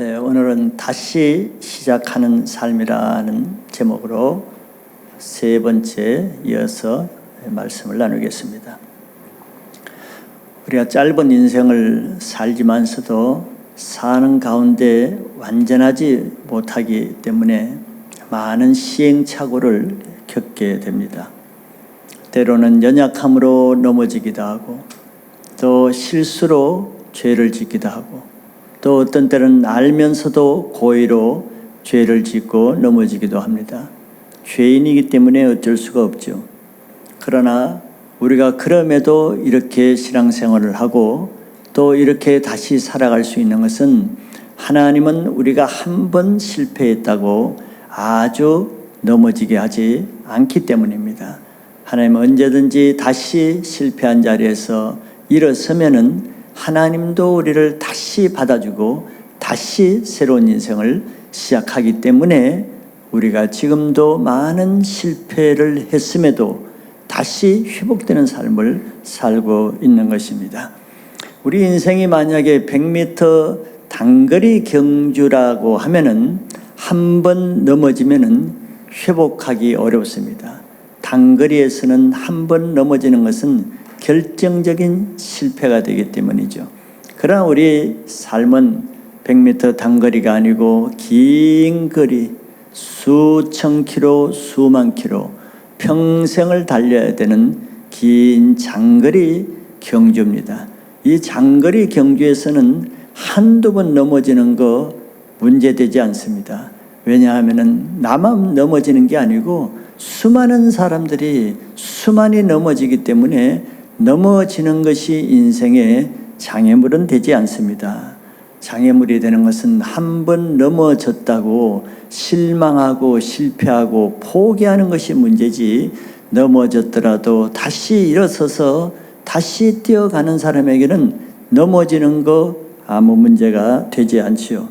오늘은 다시 시작하는 삶이라는 제목으로 세 번째 이어서 말씀을 나누겠습니다. 우리가 짧은 인생을 살지만서도 사는 가운데 완전하지 못하기 때문에 많은 시행착오를 겪게 됩니다. 때로는 연약함으로 넘어지기도 하고, 또 실수로 죄를 짓기도 하고, 또 어떤 때는 알면서도 고의로 죄를 짓고 넘어지기도 합니다. 죄인이기 때문에 어쩔 수가 없죠. 그러나 우리가 그럼에도 이렇게 신앙생활을 하고 또 이렇게 다시 살아갈 수 있는 것은 하나님은 우리가 한 번 실패했다고 아주 넘어지게 하지 않기 때문입니다. 하나님은 언제든지 다시 실패한 자리에서 일어서면은 하나님도 우리를 다시 받아주고 다시 새로운 인생을 시작하기 때문에 우리가 지금도 많은 실패를 했음에도 다시 회복되는 삶을 살고 있는 것입니다. 우리 인생이 만약에 100m 단거리 경주라고 하면은 한 번 넘어지면은 회복하기 어렵습니다. 단거리에서는 한 번 넘어지는 것은 결정적인 실패가 되기 때문이죠. 그러나 우리 삶은 100m 단거리가 아니고 긴 거리, 수천 킬로, 수만 킬로, 평생을 달려야 되는 긴 장거리 경주입니다. 이 장거리 경주에서는 한두 번 넘어지는 거 문제되지 않습니다. 왜냐하면 나만 넘어지는 게 아니고 수많은 사람들이 수많이 넘어지기 때문에 넘어지는 것이 인생의 장애물은 되지 않습니다. 장애물이 되는 것은 한 번 넘어졌다고 실망하고 실패하고 포기하는 것이 문제지, 넘어졌더라도 다시 일어서서 다시 뛰어가는 사람에게는 넘어지는 거 아무 문제가 되지 않지요.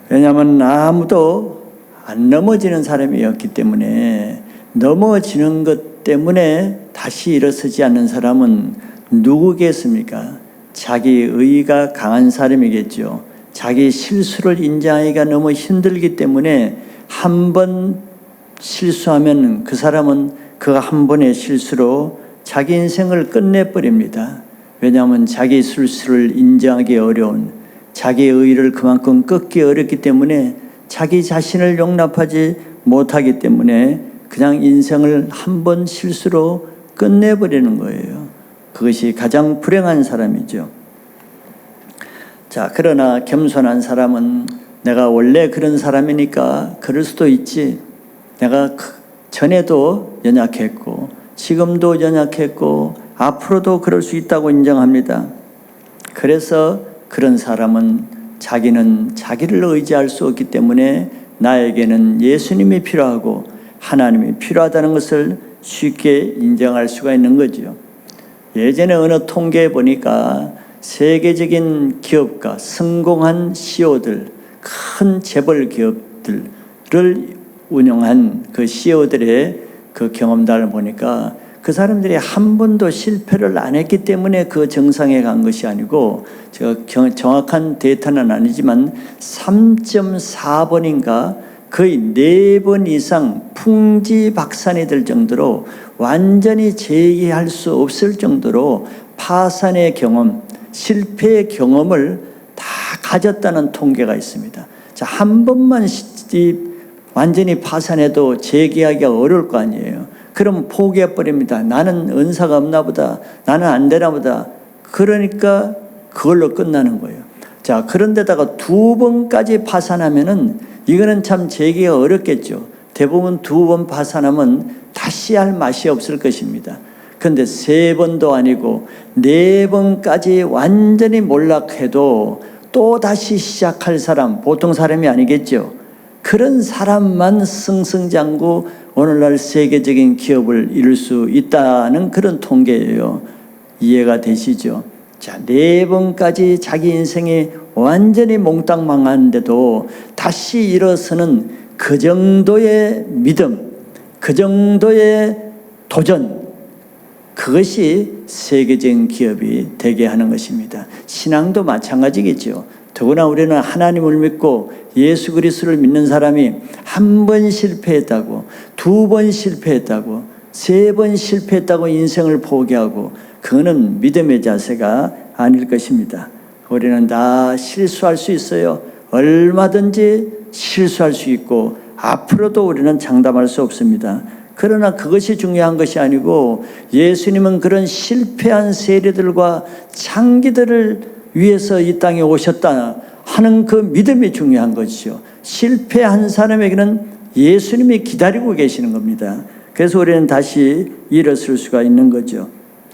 왜냐하면 아무도 안 넘어지는 사람이었기 때문에, 넘어지는 것 때문에 다시 일어서지 않는 사람은 누구겠습니까? 자기 의의가 강한 사람이겠죠. 자기 실수를 인정하기가 너무 힘들기 때문에 한 번 실수하면 그 사람은 그 한 번의 실수로 자기 인생을 끝내버립니다. 왜냐하면 자기 실수를 인정하기 어려운, 자기 의의를 그만큼 꺾기 어렵기 때문에 자기 자신을 용납하지 못하기 때문에 그냥 인생을 한 번 실수로 끝내버리는 거예요. 그것이 가장 불행한 사람이죠. 자, 그러나 겸손한 사람은 내가 원래 그런 사람이니까 그럴 수도 있지. 내가 전에도 연약했고 지금도 연약했고 앞으로도 그럴 수 있다고 인정합니다. 그래서 그런 사람은 자기는 자기를 의지할 수 없기 때문에 나에게는 예수님이 필요하고 하나님이 필요하다는 것을 쉽게 인정할 수가 있는 거죠. 예전에 어느 통계에 보니까 세계적인 기업가, 성공한 CEO들, 큰 재벌 기업들을 운영한 그 CEO들의 그 경험담을 보니까 그 사람들이 한 번도 실패를 안 했기 때문에 그 정상에 간 것이 아니고, 제가 정확한 데이터는 아니지만 3.4번인가 거의 4번 이상 풍지박산이 될 정도로 완전히 재기할 수 없을 정도로 파산의 경험, 실패의 경험을 다 가졌다는 통계가 있습니다. 자, 한 번만 완전히 파산해도 재기하기가 어려울 거 아니에요. 그럼 포기해버립니다. 나는 은사가 없나 보다, 나는 안 되나 보다. 그러니까 그걸로 끝나는 거예요. 자, 그런데다가 2번까지 파산하면은 이거는 참 재기가 어렵겠죠. 대부분 2번 파산하면 다시 할 맛이 없을 것입니다. 그런데 3번도 아니고 4번까지 완전히 몰락해도 또 다시 시작할 사람, 보통 사람이 아니겠죠. 그런 사람만 승승장구 오늘날 세계적인 기업을 이룰 수 있다는 그런 통계예요. 이해가 되시죠? 자, 4번까지 자기 인생이 완전히 몽땅 망하는데도 다시 일어서는 그 정도의 믿음, 그 정도의 도전, 그것이 세계적인 기업이 되게 하는 것입니다. 신앙도 마찬가지겠죠. 더구나 우리는 하나님을 믿고 예수 그리스도를 믿는 사람이 한 번 실패했다고, 두 번 실패했다고, 세 번 실패했다고 인생을 포기하고, 그거는 믿음의 자세가 아닐 것입니다. 우리는 다 실수할 수 있어요. 얼마든지 실수할 수 있고 앞으로도 우리는 장담할 수 없습니다. 그러나 그것이 중요한 것이 아니고, 예수님은 그런 실패한 세리들과 창기들을 위해서 이 땅에 오셨다 하는 그 믿음이 중요한 것이죠. 실패한 사람에게는 예수님이 기다리고 계시는 겁니다. 그래서 우리는 다시 일어설 수가 있는 거죠.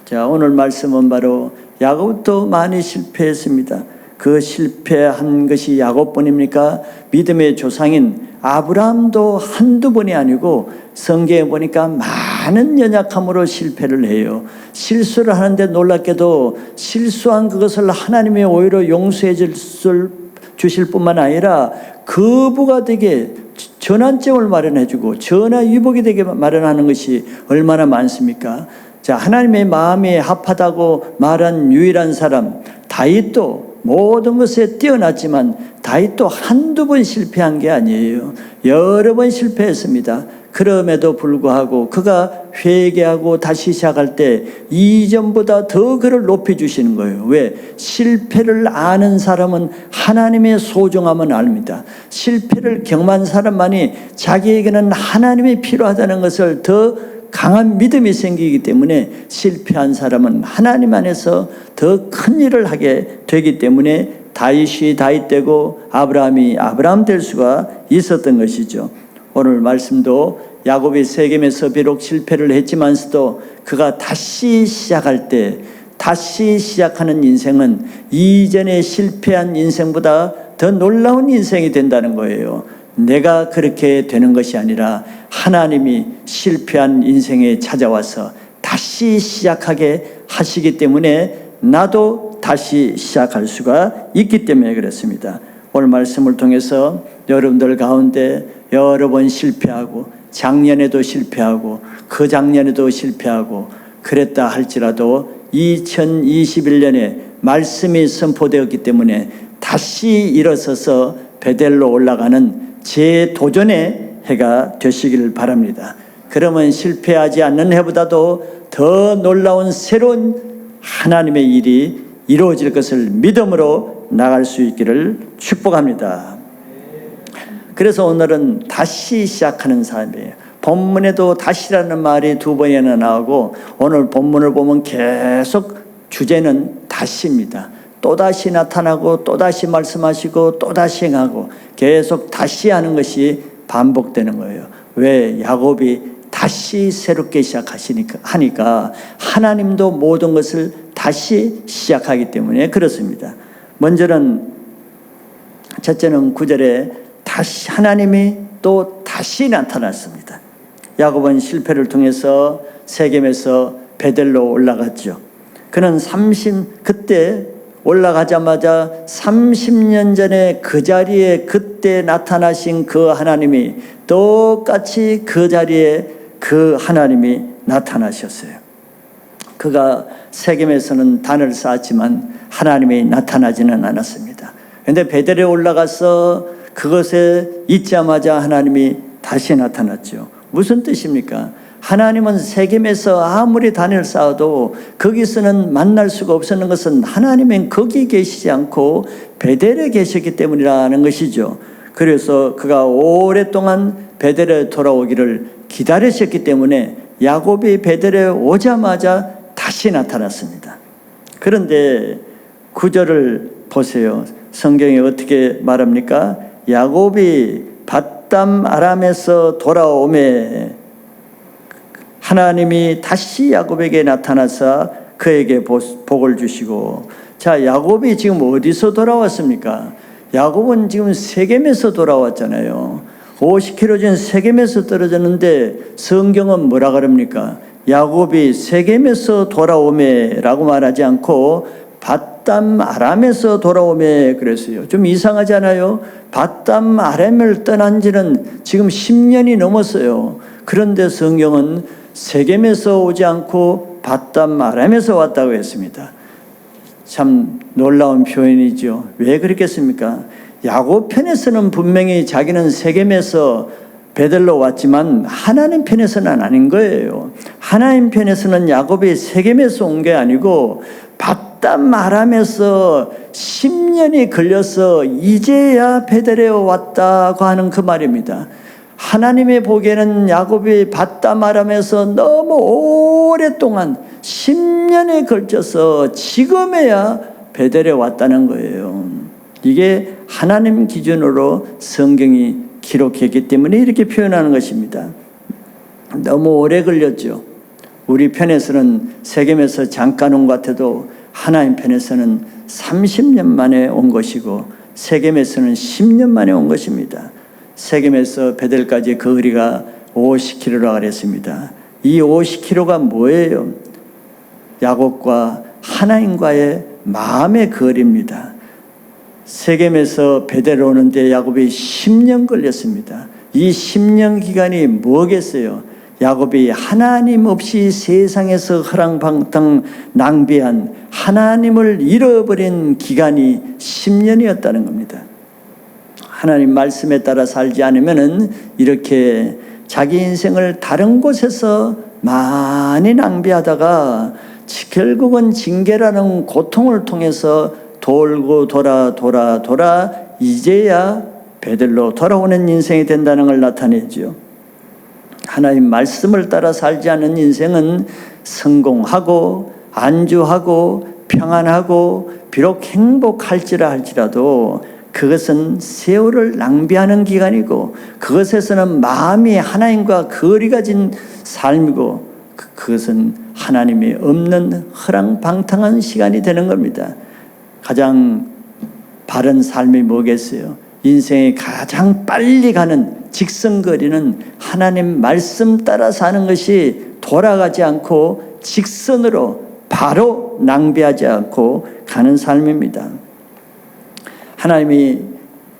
자, 오늘 말씀은 바로 야곱도 많이 실패했습니다. 그 실패한 것이 야곱뿐입니까? 믿음의 조상인 아브라함도 한두 번이 아니고 성경에 보니까 많은 연약함으로 실패를 해요. 실수를 하는데 놀랍게도 실수한 그것을 하나님이 오히려 용서해 주실 뿐만 아니라 거부가 되게 전환점을 마련해주고 전화위복이 되게 마련하는 것이 얼마나 많습니까? 자, 하나님의 마음에 합하다고 말한 유일한 사람 다윗도 모든 것에 뛰어났지만 다윗도 한두 번 실패한 게 아니에요. 여러 번 실패했습니다. 그럼에도 불구하고 그가 회개하고 다시 시작할 때 이전보다 더 그를 높여주시는 거예요. 왜? 실패를 아는 사람은 하나님의 소중함을 압니다. 실패를 경험한 사람만이 자기에게는 하나님이 필요하다는 것을 더 강한 믿음이 생기기 때문에, 실패한 사람은 하나님 안에서 더 큰 일을 하게 되기 때문에 다윗이 다윗 되고 아브라함이 아브라함 될 수가 있었던 것이죠. 오늘 말씀도 야곱이 세겜에서 비록 실패를 했지만서도 그가 다시 시작할 때, 다시 시작하는 인생은 이전에 실패한 인생보다 더 놀라운 인생이 된다는 거예요. 내가 그렇게 되는 것이 아니라 하나님이 실패한 인생에 찾아와서 다시 시작하게 하시기 때문에 나도 다시 시작할 수가 있기 때문에 그렇습니다. 오늘 말씀을 통해서 여러분들 가운데 여러 번 실패하고, 작년에도 실패하고 그 작년에도 실패하고 그랬다 할지라도 2021년에 말씀이 선포되었기 때문에 다시 일어서서 베델로 올라가는 재도전의 해가 되시기를 바랍니다. 그러면 실패하지 않는 해보다도 더 놀라운 새로운 하나님의 일이 이루어질 것을 믿음으로 나갈 수 있기를 축복합니다. 그래서 오늘은 다시 시작하는 삶이에요. 본문에도 다시라는 말이 두 번이나 나오고, 오늘 본문을 보면 계속 주제는 다시입니다. 또다시 나타나고 또다시 말씀하시고 또다시 행하고 계속 다시 하는 것이 반복되는 거예요. 왜? 야곱이 다시 새롭게 하니까 하나님도 모든 것을 다시 시작하기 때문에 그렇습니다. 첫째는 9절에 다시 하나님이 또 다시 나타났습니다. 야곱은 실패를 통해서 세겜에서 베델로 올라갔죠. 그는 그때 올라가자마자 30년 전에 그 자리에 그때 나타나신 그 하나님이 똑같이 그 자리에 그 하나님이 나타나셨어요. 그가 세겜에서는 단을 쌓았지만 하나님이 나타나지는 않았습니다. 그런데 베델에 올라가서 그것에 있자마자 하나님이 다시 나타났죠. 무슨 뜻입니까? 하나님은 세겜에서 아무리 단을 쌓아도 거기서는 만날 수가 없었는 것은 하나님은 거기 계시지 않고 베델에 계셨기 때문이라는 것이죠. 그래서 그가 오랫동안 베델에 돌아오기를 기다리셨기 때문에 야곱이 베델에 오자마자 다시 나타났습니다. 그런데 9절을 보세요. 성경이 어떻게 말합니까? 야곱이 밧담 아람에서 돌아오매 하나님이 다시 야곱에게 나타나서 그에게 복을 주시고. 자, 야곱이 지금 어디서 돌아왔습니까? 야곱은 지금 세겜에서 돌아왔잖아요. 50km 전 세겜에서 떨어졌는데 성경은 뭐라 그럽니까? 야곱이 세겜에서 돌아오매라고 말하지 않고 밧담 아람에서 돌아오매 그랬어요. 좀 이상하지 않아요? 밧담 아람을 떠난 지는 지금 10년이 넘었어요. 그런데 성경은 세겜에서 오지 않고 밧담 아람에서 왔다고 했습니다. 참 놀라운 표현이죠. 왜 그렇겠습니까? 야곱 편에서는 분명히 자기는 세겜에서 베들로 왔지만 하나님 편에서는 아닌 거예요. 하나님 편에서는 야곱이 세겜에서 온 게 아니고 바담 아람에서 10년이 걸려서 이제야 베들에 왔다고 하는 그 말입니다. 하나님이 보기에는 야곱이 바담 아람에서 너무 오랫동안 10년에 걸쳐서 지금에야 베델에 왔다는 거예요. 이게 하나님 기준으로 성경이 기록했기 때문에 이렇게 표현하는 것입니다. 너무 오래 걸렸죠. 우리 편에서는 세겜에서 잠깐 온 것 같아도 하나님 편에서는 30년 만에 온 것이고 세겜에서는 10년 만에 온 것입니다. 세겜에서 베델까지 그 거리가 50km라고 그랬습니다. 이 50km가 뭐예요? 야곱과 하나님과의 마음의 거리입니다. 세겜에서 베델 오는데 야곱이 10년 걸렸습니다. 이 10년 기간이 뭐겠어요? 야곱이 하나님 없이 세상에서 허랑방탕 낭비한 하나님을 잃어버린 기간이 10년이었다는 겁니다. 하나님 말씀에 따라 살지 않으면은 이렇게 자기 인생을 다른 곳에서 많이 낭비하다가 결국은 징계라는 고통을 통해서 돌고 돌아 이제야 베들로 돌아오는 인생이 된다는 걸 나타내죠. 하나님 말씀을 따라 살지 않은 인생은 성공하고 안주하고 평안하고 비록 행복할지라도 그것은 세월을 낭비하는 기간이고 그것에서는 마음이 하나님과 거리가 진 삶이고 그것은 하나님이 없는 허랑방탕한 시간이 되는 겁니다. 가장 바른 삶이 뭐겠어요? 인생이 가장 빨리 가는 직선거리는 하나님 말씀 따라 사는 것이 돌아가지 않고 직선으로 바로 낭비하지 않고 가는 삶입니다. 하나님이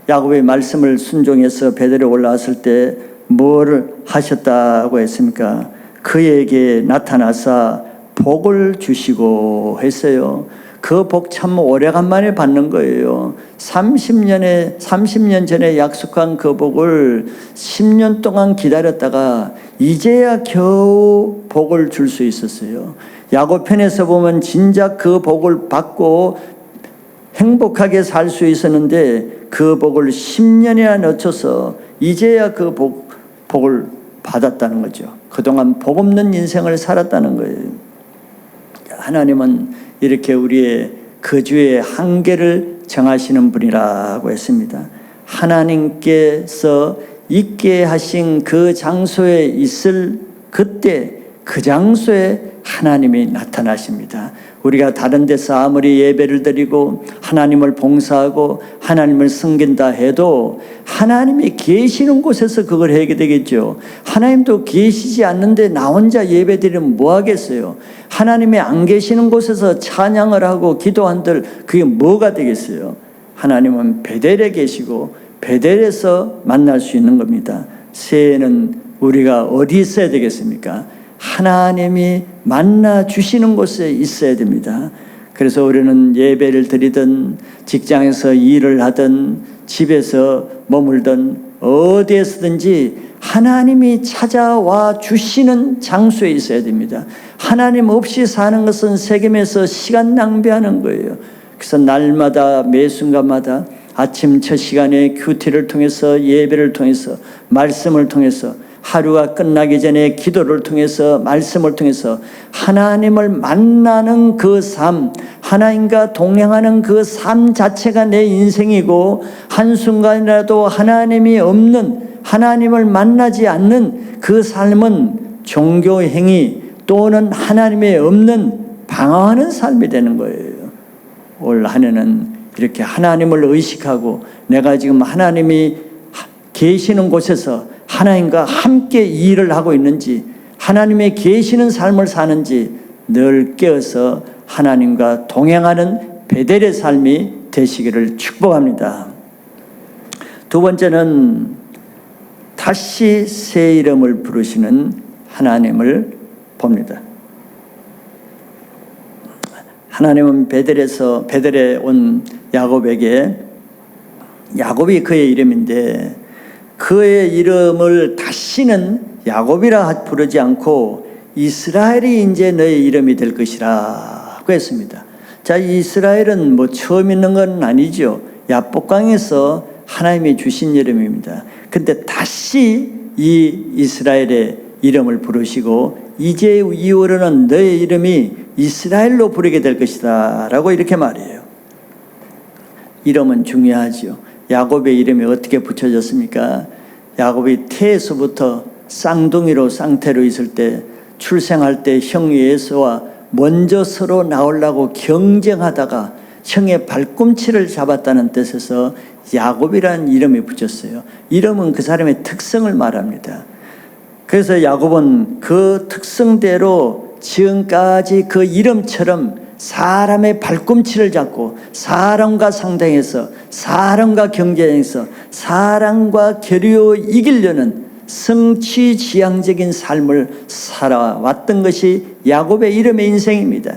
야곱의 말씀을 순종해서 베델에 올라왔을 때 뭘 하셨다고 했습니까? 그에게 나타나사 복을 주시고 했어요. 그 복 참 오래간만에 받는 거예요. 30년 전에 약속한 그 복을 10년 동안 기다렸다가 이제야 겨우 복을 줄 수 있었어요. 야곱 편에서 보면 진작 그 복을 받고 행복하게 살 수 있었는데 그 복을 10년이나 늦춰서 이제야 그 복을 받았다는 거죠. 그동안 복 없는 인생을 살았다는 거예요. 하나님은 이렇게 우리의 거주의 한계를 정하시는 분이라고 했습니다. 하나님께서 있게 하신 그 장소에 있을 그때 그 장소에 하나님이 나타나십니다. 우리가 다른 데서 아무리 예배를 드리고 하나님을 봉사하고 하나님을 섬긴다 해도 하나님이 계시는 곳에서 그걸 해야 되겠죠. 하나님도 계시지 않는데 나 혼자 예배 드리면 뭐 하겠어요? 하나님이 안 계시는 곳에서 찬양을 하고 기도한들 그게 뭐가 되겠어요? 하나님은 베델에 계시고 베델에서 만날 수 있는 겁니다. 새해에는 우리가 어디 있어야 되겠습니까? 하나님이 만나 주시는 곳에 있어야 됩니다. 그래서 우리는 예배를 드리든 직장에서 일을 하든 집에서 머물든 어디에서든지 하나님이 찾아와 주시는 장소에 있어야 됩니다. 하나님 없이 사는 것은 세겜에서 시간 낭비하는 거예요. 그래서 날마다 매 순간마다 아침 첫 시간에 큐티를 통해서 예배를 통해서 말씀을 통해서 하루가 끝나기 전에 기도를 통해서 말씀을 통해서 하나님을 만나는 그 삶, 하나님과 동행하는 그 삶 자체가 내 인생이고 한순간이라도 하나님이 없는, 하나님을 만나지 않는 그 삶은 종교 행위 또는 하나님이 없는 방황하는 삶이 되는 거예요. 올 한 해는 이렇게 하나님을 의식하고 내가 지금 하나님이 계시는 곳에서 하나님과 함께 일을 하고 있는지 하나님의 계시는 삶을 사는지 늘 깨어서 하나님과 동행하는 베델의 삶이 되시기를 축복합니다. 두 번째는 다시 새 이름을 부르시는 하나님을 봅니다. 하나님은 베델에 온 야곱에게, 야곱이 그의 이름인데 그의 이름을 다시는 야곱이라 부르지 않고 이스라엘이 이제 너의 이름이 될 것이라고 했습니다. 자, 이스라엘은 뭐 처음 있는 건 아니죠. 야복강에서 하나님이 주신 이름입니다. 근데 다시 이 이스라엘의 이름을 부르시고 이제 이후로는 너의 이름이 이스라엘로 부르게 될 것이다 라고 이렇게 말해요. 이름은 중요하죠. 야곱의 이름이 어떻게 붙여졌습니까? 야곱이 태에서부터 쌍둥이로 쌍태로 있을 때, 출생할 때 형 에서와 먼저 서로 나오려고 경쟁하다가 형의 발꿈치를 잡았다는 뜻에서 야곱이라는 이름이 붙였어요. 이름은 그 사람의 특성을 말합니다. 그래서 야곱은 그 특성대로 지금까지 그 이름처럼 사람의 발꿈치를 잡고 사람과 상대해서 사람과 경쟁해서 사람과 겨루어 이기려는 성취지향적인 삶을 살아왔던 것이 야곱의 이름의 인생입니다.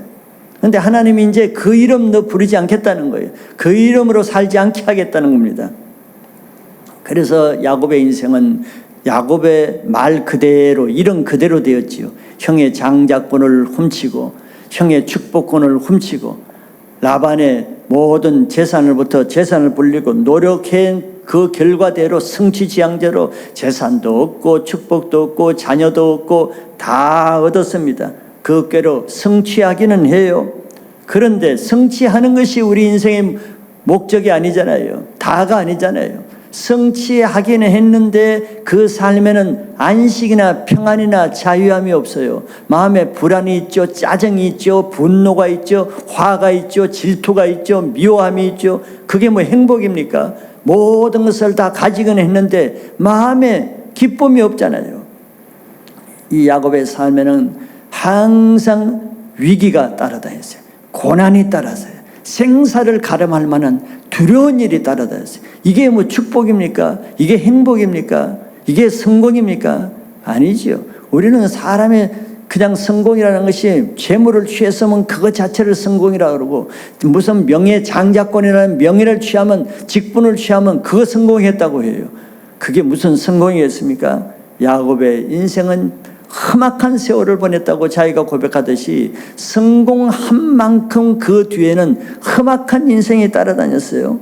그런데 하나님이 이제 그 이름 너 부르지 않겠다는 거예요. 그 이름으로 살지 않게 하겠다는 겁니다. 그래서 야곱의 인생은 야곱의 말 그대로, 이름 그대로 되었지요. 형의 장자권을 훔치고 형의 축복권을 훔치고 라반의 모든 재산을부터 재산을 불리고 노력해 그 결과대로 성취지향대로 재산도 얻고 축복도 얻고 자녀도 얻고 다 얻었습니다. 그 꾀로 성취하기는 해요. 그런데 성취하는 것이 우리 인생의 목적이 아니잖아요. 다가 아니잖아요. 성취하기는 했는데 그 삶에는 안식이나 평안이나 자유함이 없어요. 마음에 불안이 있죠. 짜증이 있죠. 분노가 있죠. 화가 있죠. 질투가 있죠. 미워함이 있죠. 그게 뭐 행복입니까? 모든 것을 다 가지긴 했는데 마음에 기쁨이 없잖아요. 이 야곱의 삶에는 항상 위기가 따라다녔어요. 고난이 따라서요. 생사를 가름할 만한 두려운 일이 따라다녔어요. 이게 뭐 축복입니까? 이게 행복입니까? 이게 성공입니까? 아니죠. 우리는 사람의 그냥 성공이라는 것이 재물을 취했으면 그것 자체를 성공이라고 그러고, 무슨 명예 장자권이라는 명예를 취하면, 직분을 취하면 그거 성공했다고 해요. 그게 무슨 성공이겠습니까? 야곱의 인생은 험악한 세월을 보냈다고 자기가 고백하듯이 성공한 만큼 그 뒤에는 험악한 인생이 따라다녔어요.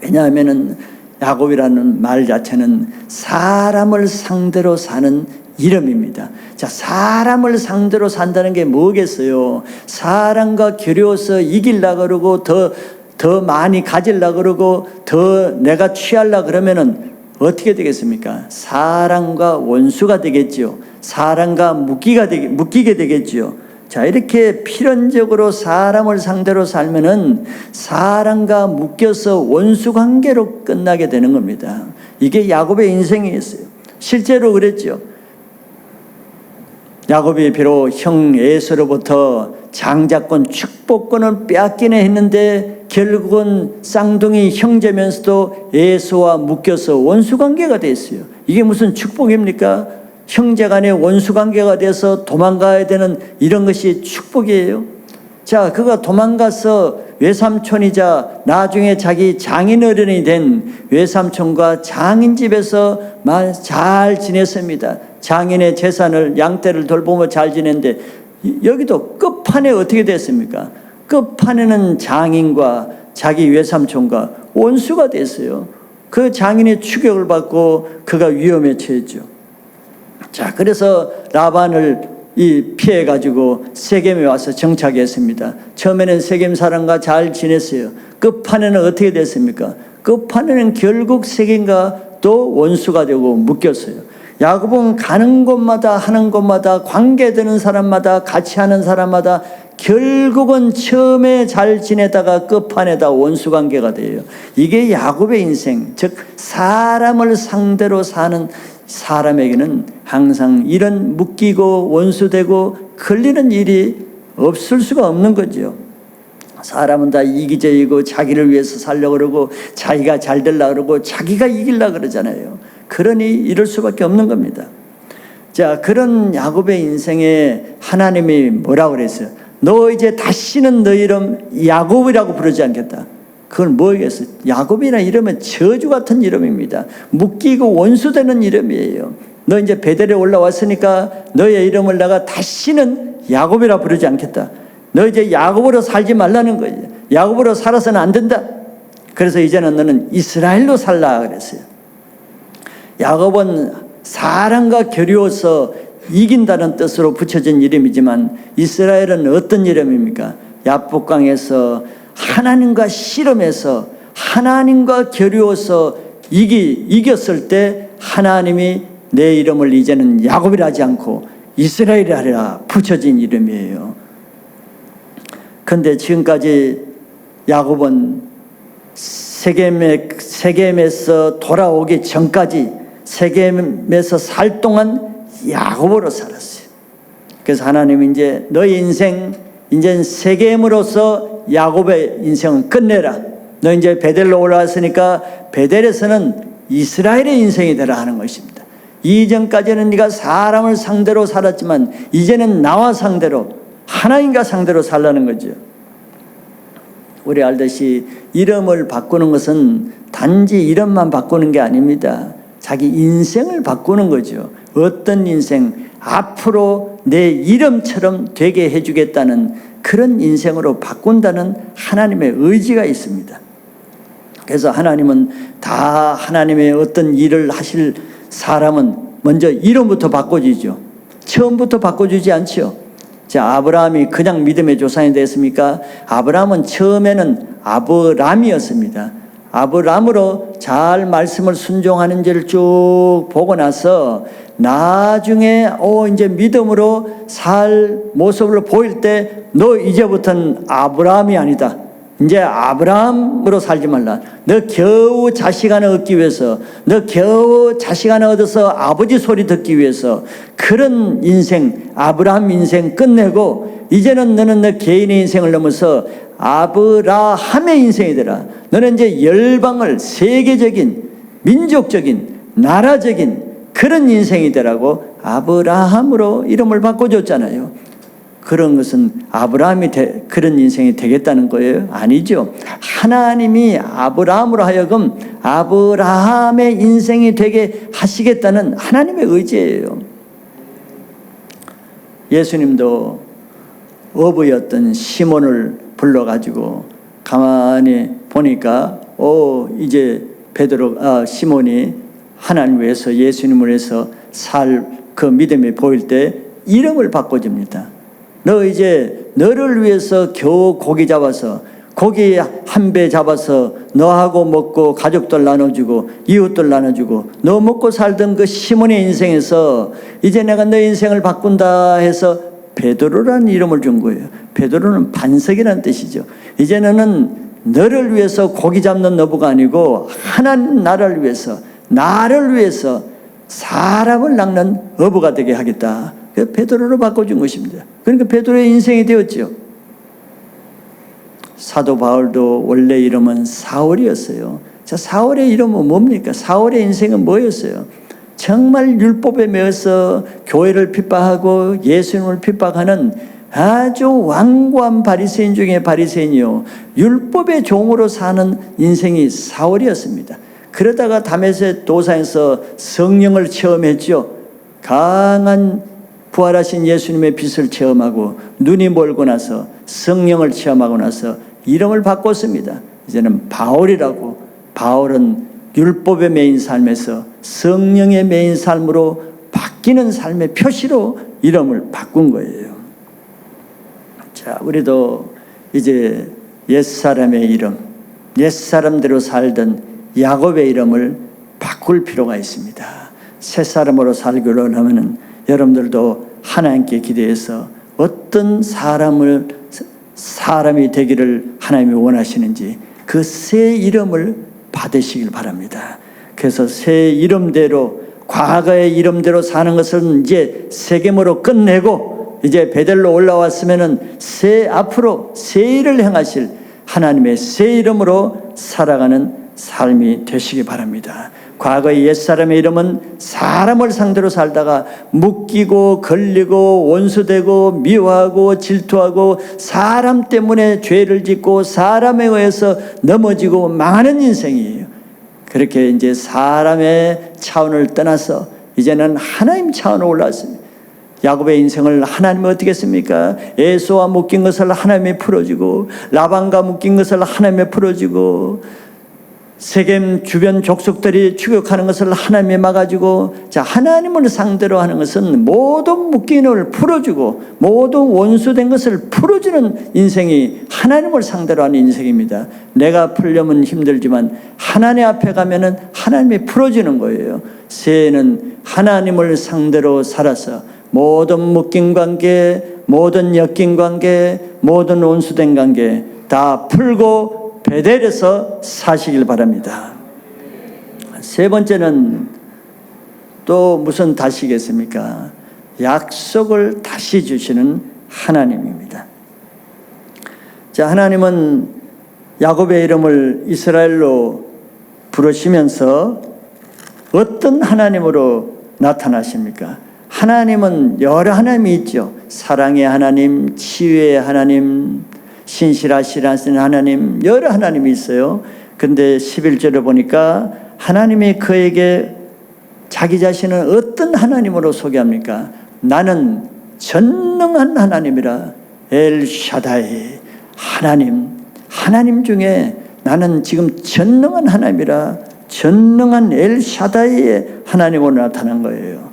왜냐하면 야곱이라는 말 자체는 사람을 상대로 사는 이름입니다. 자, 사람을 상대로 산다는 게 뭐겠어요? 사람과 겨루어서 이기려고 그러고 더 많이 가지려고 그러고 더 내가 취하려고 그러면은 어떻게 되겠습니까? 사람과 원수가 되겠죠. 사람과 묶이게 되겠죠. 자, 이렇게 필연적으로 사람을 상대로 살면은 사람과 묶여서 원수 관계로 끝나게 되는 겁니다. 이게 야곱의 인생이었어요. 실제로 그랬죠. 야곱이 비록 형 에서로부터 장자권, 축복권을 빼앗기는 했는데 결국은 쌍둥이 형제면서도 에서와 묶여서 원수관계가 됐어요. 이게 무슨 축복입니까? 형제간의 원수관계가 돼서 도망가야 되는 이런 것이 축복이에요. 자, 그가 도망가서 외삼촌이자 나중에 자기 장인어른이 된 외삼촌과 장인집에서 잘 지냈습니다. 장인의 재산을, 양떼를 돌보며 잘 지냈는데 여기도 끝판에 어떻게 됐습니까? 끝판에는 장인과 자기 외삼촌과 원수가 됐어요. 그 장인의 추격을 받고 그가 위험에 처했죠. 자, 그래서 라반을 피해가지고 세겜에 와서 정착했습니다. 처음에는 세겜 사람과 잘 지냈어요. 끝판에는 어떻게 됐습니까? 끝판에는 결국 세겜과 또 원수가 되고 묶였어요. 야곱은 가는 곳마다 하는 곳마다 관계되는 사람마다 같이 하는 사람마다 결국은 처음에 잘 지내다가 끝판에다 원수관계가 돼요. 이게 야곱의 인생, 즉 사람을 상대로 사는 사람에게는 항상 이런 묶이고 원수되고 걸리는 일이 없을 수가 없는 거죠. 사람은 다 이기적이고 자기를 위해서 살려고 그러고 자기가 잘 되려고 그러고 자기가 이기려고 그러잖아요. 그러니 이럴 수밖에 없는 겁니다. 자, 그런 야곱의 인생에 하나님이 뭐라고 그랬어요? 너 이제 다시는 너 이름 야곱이라고 부르지 않겠다. 그건 뭐겠어요? 야곱이라 이름은 저주 같은 이름입니다. 묶이고 원수되는 이름이에요. 너 이제 베델에 올라왔으니까 너의 이름을 내가 다시는 야곱이라 부르지 않겠다. 너 이제 야곱으로 살지 말라는 거예요. 야곱으로 살아서는 안 된다. 그래서 이제는 너는 이스라엘로 살라 그랬어요. 야곱은 사람과 겨루어서 이긴다는 뜻으로 붙여진 이름이지만 이스라엘은 어떤 이름입니까? 야복강에서 하나님과 씨름해서 하나님과 겨루어서 이겼을 때 하나님이 내 이름을 이제는 야곱이라 하지 않고 이스라엘이라 붙여진 이름이에요. 그런데 지금까지 야곱은 세겜에서 돌아오기 전까지 세겜에서 살 동안 야곱으로 살았어요. 그래서 하나님이 이제 너의 인생 이제 세겜으로서 야곱의 인생은 끝내라. 너 이제 베델로 올라왔으니까 베델에서는 이스라엘의 인생이 되라 하는 것입니다. 이전까지는 네가 사람을 상대로 살았지만 이제는 나와 상대로 하나님과 상대로 살라는 거죠. 우리 알듯이 이름을 바꾸는 것은 단지 이름만 바꾸는 게 아닙니다. 자기 인생을 바꾸는 거죠. 어떤 인생, 앞으로 내 이름처럼 되게 해주겠다는 그런 인생으로 바꾼다는 하나님의 의지가 있습니다. 그래서 하나님은 다 하나님의 어떤 일을 하실 사람은 먼저 이름부터 바꿔주죠. 처음부터 바꿔주지 않죠. 자, 아브라함이 그냥 믿음의 조상이 됐습니까? 아브라함은 처음에는 아브람이었습니다. 아브람으로 잘 말씀을 순종하는지를 쭉 보고 나서 나중에 이제 믿음으로 살 모습을 보일 때 너 이제부터는 아브람이 아니다. 이제 아브람으로 살지 말라. 너 겨우 자식 하나 얻기 위해서, 너 겨우 자식 하나 얻어서 아버지 소리 듣기 위해서 그런 인생, 아브람 인생 끝내고 이제는 너는 너 개인의 인생을 넘어서 아브라함의 인생이 되라. 너는 이제 열방을 세계적인, 민족적인, 나라적인 그런 인생이 되라고 아브라함으로 이름을 바꿔줬잖아요. 그런 것은 아브라함이 그런 인생이 되겠다는 거예요? 아니죠. 하나님이 아브라함으로 하여금 아브라함의 인생이 되게 하시겠다는 하나님의 의지예요. 예수님도 어부였던 시몬을 불러가지고 가만히 보니까 이제 시몬이 하나님 위해서 예수님을 위해서 살 그 믿음이 보일 때 이름을 바꿔줍니다. 너 이제 너를 위해서 겨우 고기 잡아서 고기 한 배 잡아서 너하고 먹고 가족들 나눠주고 이웃들 나눠주고 너 먹고 살던 그 시몬의 인생에서 이제 내가 너 인생을 바꾼다 해서 베드로라는 이름을 준 거예요. 베드로는 반석이라는 뜻이죠. 이제 너는 너를 위해서 고기 잡는 어부가 아니고 하나님 나라를 위해서 나를 위해서 사람을 낚는 어부가 되게 하겠다. 그래서 베드로로 바꿔준 것입니다. 그러니까 베드로의 인생이 되었죠. 사도 바울도 원래 이름은 사울이었어요. 자, 사울의 이름은 뭡니까? 사울의 인생은 뭐였어요? 정말 율법에 매어서 교회를 핍박하고 예수님을 핍박하는 아주 완고한 바리새인 중에 바리새인이요, 율법의 종으로 사는 인생이 사울이었습니다. 그러다가 다메섹 도상에서 성령을 체험했죠. 강한 부활하신 예수님의 빛을 체험하고 눈이 멀고 나서 성령을 체험하고 나서 이름을 바꿨습니다. 이제는 바울이라고. 바울은 율법의 매인 삶에서 성령의 매인 삶으로 바뀌는 삶의 표시로 이름을 바꾼 거예요. 자, 우리도 이제 옛사람의 이름, 옛사람대로 살던 야곱의 이름을 바꿀 필요가 있습니다. 새사람으로 살기로 하면은 여러분들도 하나님께 기대해서 어떤 사람이 되기를 하나님이 원하시는지 그 새 이름을 받으시길 바랍니다. 그래서 새 이름대로, 과거의 이름대로 사는 것은 이제 세겜으로 끝내고 이제 베델로 올라왔으면은 앞으로 새 일을 행하실 하나님의 새 이름으로 살아가는 삶이 되시기 바랍니다. 과거의 옛사람의 이름은 사람을 상대로 살다가 묶이고 걸리고 원수되고 미워하고 질투하고 사람 때문에 죄를 짓고 사람에 의해서 넘어지고 망하는 인생이에요. 그렇게 이제 사람의 차원을 떠나서 이제는 하나님 차원으로 올라왔습니다. 야곱의 인생을 하나님이 어떻게 했습니까? 에서와 묶인 것을 하나님이 풀어주고 라반과 묶인 것을 하나님이 풀어주고 세겜 주변 족속들이 추격하는 것을 하나님이 막아주고, 자, 하나님을 상대로 하는 것은 모든 묶임을 풀어주고 모든 원수된 것을 풀어주는 인생이 하나님을 상대로 하는 인생입니다. 내가 풀려면 힘들지만 하나님 앞에 가면은 하나님이 풀어주는 거예요. 새해는 하나님을 상대로 살아서 모든 묶인 관계, 모든 엮인 관계, 모든 원수된 관계 다 풀고 베델에서 사시길 바랍니다. 세 번째는 또 무슨 다시겠습니까? 약속을 다시 주시는 하나님입니다. 자, 하나님은 야곱의 이름을 이스라엘로 부르시면서 어떤 하나님으로 나타나십니까? 하나님은 여러 하나님이 있죠. 사랑의 하나님, 치유의 하나님, 신실하시는 하나님, 여러 하나님이 있어요. 근데 11절에 보니까 하나님이 그에게 자기 자신을 어떤 하나님으로 소개합니까? 나는 전능한 하나님이라. 엘샤다이, 하나님 중에 나는 지금 전능한 하나님이라. 전능한 엘샤다이의 하나님으로 나타난 거예요.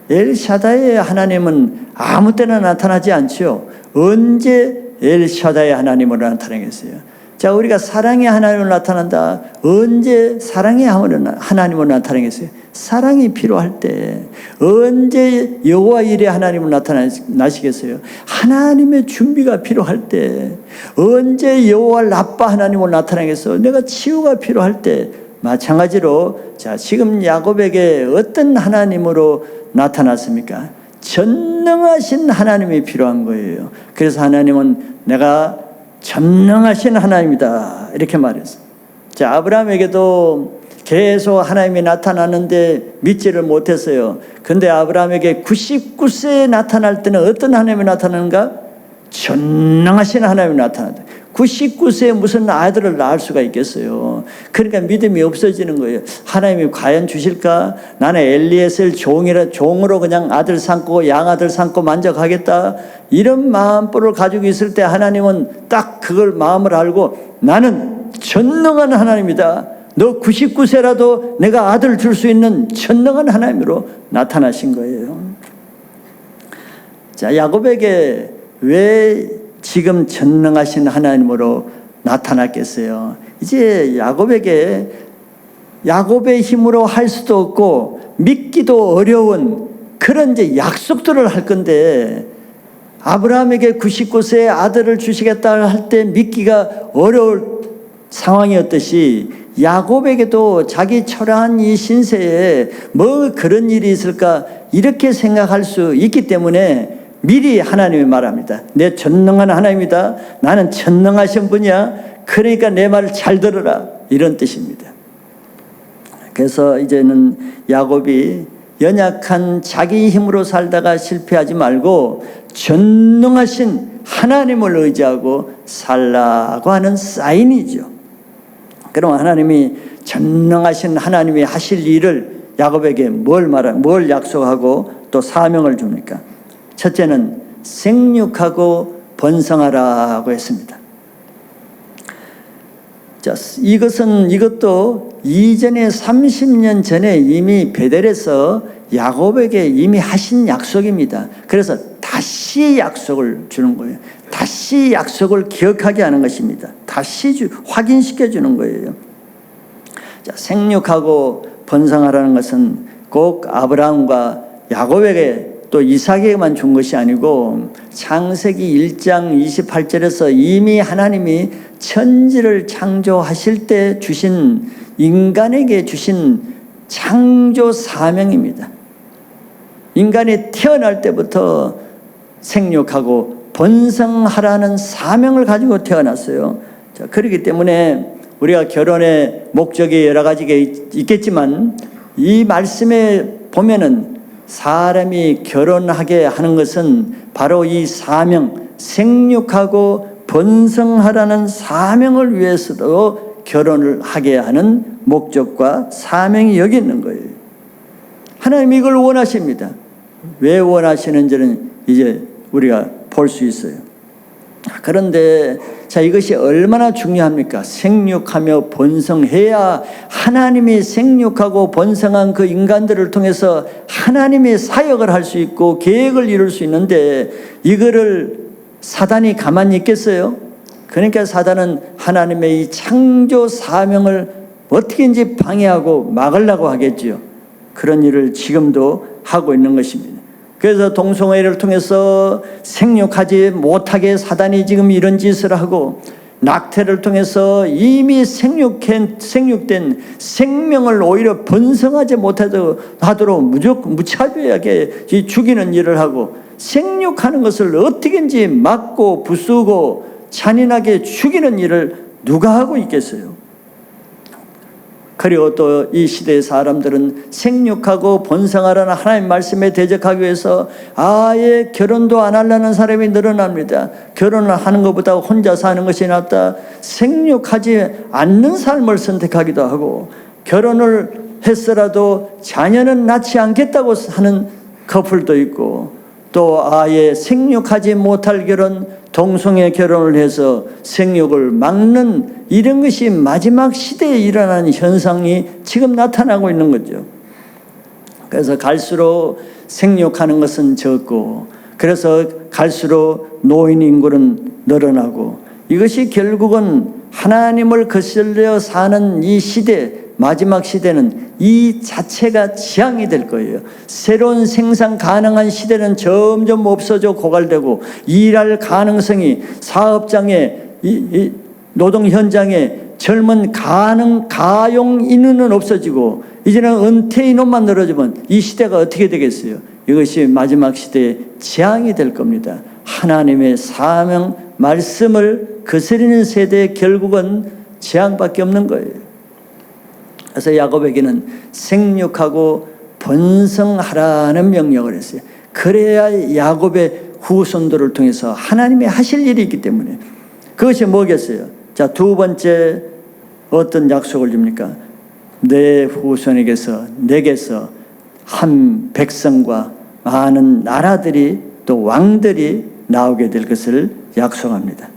엘샤다이의 하나님은 아무 때나 나타나지 않죠. 언제 엘샤다이 하나님으로 나타나겠어요? 자, 우리가 사랑의 하나님으로 나타난다. 언제 사랑의 하나님으로 나타나겠어요? 사랑이 필요할 때. 언제 여호와 일의 하나님으로 나타나시겠어요? 하나님의 준비가 필요할 때. 언제 여호와 라빠 하나님으로 나타나겠어요? 내가 치유가 필요할 때. 마찬가지로 자, 지금 야곱에게 어떤 하나님으로 나타났습니까? 전능하신 하나님이 필요한 거예요. 그래서 하나님은 내가 전능하신 하나님이다 이렇게 말했어요. 자, 아브라함에게도 계속 하나님이 나타나는데 믿지를 못했어요. 근데 아브라함에게 99세에 나타날 때는 어떤 하나님이 나타나는가? 전능하신 하나님이 나타난다. 99세에 무슨 아들을 낳을 수가 있겠어요. 그러니까 믿음이 없어지는 거예요. 하나님이 과연 주실까? 나는 엘리에셀 종으로 그냥 아들 삼고 양아들 삼고 만족하겠다, 이런 마음을 가지고 있을 때 하나님은 딱 그걸 마음을 알고 나는 전능한 하나님이다. 너 99세라도 내가 아들 줄 수 있는 전능한 하나님으로 나타나신 거예요. 자, 야곱에게 왜 지금 전능하신 하나님으로 나타났겠어요? 이제 야곱의 힘으로 할 수도 없고 믿기도 어려운 그런 이제 약속들을 할 건데, 아브라함에게 99세에 아들을 주시겠다 할 때 믿기가 어려울 상황이었듯이 야곱에게도 자기 초라한 이 신세에 뭐 그런 일이 있을까 이렇게 생각할 수 있기 때문에 미리 하나님이 말합니다. 내 전능한 하나님이다. 나는 전능하신 분이야. 그러니까 내 말을 잘 들어라, 이런 뜻입니다. 그래서 이제는 야곱이 연약한 자기 힘으로 살다가 실패하지 말고 전능하신 하나님을 의지하고 살라고 하는 사인이죠. 그럼 하나님이 전능하신 하나님이 하실 일을 야곱에게 뭘 약속하고 또 사명을 줍니까? 첫째는 생육하고 번성하라고 했습니다. 자, 이것도 이전에 30년 전에 이미 베델에서 야곱에게 이미 하신 약속입니다. 그래서 다시 약속을 주는 거예요. 다시 약속을 기억하게 하는 것입니다. 다시 확인시켜 주는 거예요. 자, 생육하고 번성하라는 것은 꼭 아브라함과 야곱에게 또 이삭에게만 준 것이 아니고 창세기 1장 28절에서 이미 하나님이 천지를 창조하실 때 주신, 인간에게 주신 창조 사명입니다. 인간이 태어날 때부터 생육하고 번성하라는 사명을 가지고 태어났어요. 자, 그렇기 때문에 우리가 결혼의 목적이 여러 가지가 있겠지만 이 말씀에 보면은 사람이 결혼하게 하는 것은 바로 이 사명, 생육하고 번성하라는 사명을 위해서도 결혼을 하게 하는 목적과 사명이 여기 있는 거예요. 하나님이 이걸 원하십니다. 왜 원하시는지는 이제 우리가 볼 수 있어요. 그런데 자, 이것이 얼마나 중요합니까? 생육하며 번성해야 하나님이 생육하고 번성한 그 인간들을 통해서 하나님의 사역을 할 수 있고 계획을 이룰 수 있는데 이거를 사단이 가만히 있겠어요? 그러니까 사단은 하나님의 이 창조 사명을 어떻게든지 방해하고 막으려고 하겠지요. 그런 일을 지금도 하고 있는 것입니다. 그래서 동성애를 통해서 생육하지 못하게 사단이 지금 이런 짓을 하고, 낙태를 통해서 이미 생육된 생명을 오히려 번성하지 못하도록 무차별하게 죽이는 일을 하고, 생육하는 것을 어떻게든지 막고 부수고 잔인하게 죽이는 일을 누가 하고 있겠어요? 그리고 또 이 시대의 사람들은 생육하고 번성하라는 하나님 말씀에 대적하기 위해서 아예 결혼도 안 하려는 사람이 늘어납니다. 결혼을 하는 것보다 혼자 사는 것이 낫다. 생육하지 않는 삶을 선택하기도 하고, 결혼을 했더라도 자녀는 낳지 않겠다고 하는 커플도 있고, 또 아예 생육하지 못할 결혼, 동성애 결혼을 해서 생육을 막는 이런 것이 마지막 시대에 일어나는 현상이 지금 나타나고 있는 거죠. 그래서 갈수록 생육하는 것은 적고, 그래서 갈수록 노인 인구는 늘어나고, 이것이 결국은 하나님을 거슬려 사는 이 시대, 마지막 시대는 이 자체가 지향이 될 거예요. 새로운 생산 가능한 시대는 점점 없어져 고갈되고, 일할 가능성이 사업장에, 노동 현장에 젊은 가용 인원은 없어지고 이제는 은퇴 인원만 늘어지면 이 시대가 어떻게 되겠어요? 이것이 마지막 시대의 재앙이 될 겁니다. 하나님의 사명 말씀을 거스르는 세대의 결국은 재앙밖에 없는 거예요. 그래서 야곱에게는 생육하고 번성하라는 명령을 했어요. 그래야 야곱의 후손들을 통해서 하나님이 하실 일이 있기 때문에. 그것이 뭐겠어요? 자, 두 번째 어떤 약속을 줍니까? 내 후손에게서, 내게서 한 백성과 많은 나라들이, 또 왕들이 나오게 될 것을 약속합니다.